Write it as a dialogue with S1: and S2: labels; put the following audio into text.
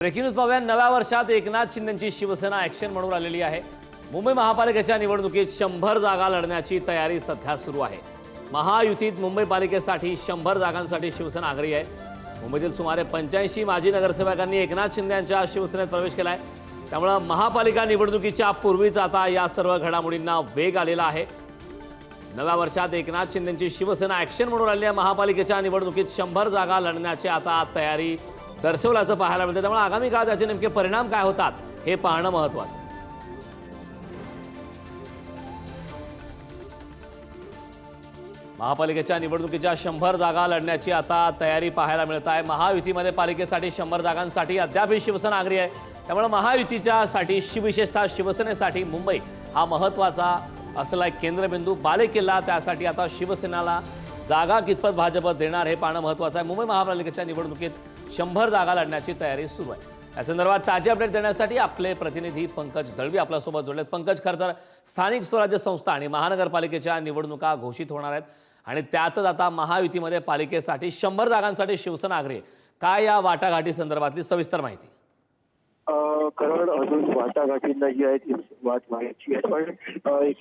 S1: Breaking news पाहूया। नव्या वर्षात एकनाथ शिंदेंची शिवसेना ॲक्शन म्हणून आलेली आहे। मुंबई महापालिकेच्या निवडणुकीत 100 जागा लढण्याची तयारी सध्या सुरू आहे। महायुतीत मुंबई पालिकेसाठी 100 जागांसाठी शिवसेना आग्रही आहे। मुंबईतील सुमारे 85 माजी नगरसेवकांनी एकनाथ शिंदे यांच्या शिवसेनेत प्रवेश केला आहे। त्यामुळे महापालिका निवडणुकीच्या पूर्वीच आता या सर्व घडामोडींना वेग आलेला आहे। नव्या वर्षात एकनाथ शिंदेंची शिवसेना ॲक्शन म्हणून आलेली आहे। महापालिकेच्या निवडणुकीत 100 जागा लढण्याची आता तयारी दर्शवल्याचं पाहायला मिळतं। त्यामुळे आगामी काळात त्याचे नेमके परिणाम काय होतात हे पाहणं महत्त्वाचं। महापालिकेच्या निवडणुकीच्या 100 जागा लढण्याची आता तयारी पाहायला मिळत आहे। महायुतीमध्ये पालिकेसाठी 100 जागांसाठी अद्याप शिवसेना आग्रही आहे। त्यामुळे महायुतीच्यासाठी विशेषतः शिवसेनेसाठी मुंबई हा महत्त्वाचा असलेला एक केंद्रबिंदू बालेकिल्ला। त्यासाठी आता शिवसेनेला जागा कितपत भाजप देणार हे पाहणं महत्त्वाचं आहे। मुंबई महापालिकेच्या निवडणुकीत 100 जागा लढण्याची तयारी सुरू आहे। या संदर्भात ताजे अपडेट देण्यासाठी आपले प्रतिनिधी पंकज दळवी आपल्यासोबत जोडलेत। पंकज, खरं तर स्थानिक स्वराज्य संस्था आणि महानगरपालिकेच्या निवडणुका घोषित होणार आहेत आणि त्यातच आता महायुतीमध्ये पालिकेसाठी 100 जागांसाठी शिवसेना आग्रही। काय या वाटाघाटी संदर्भातली सविस्तर माहिती?
S2: कारण अजून वाटाघाटींना जी आहे ती सुरुवात व्हायची आहे, पण एक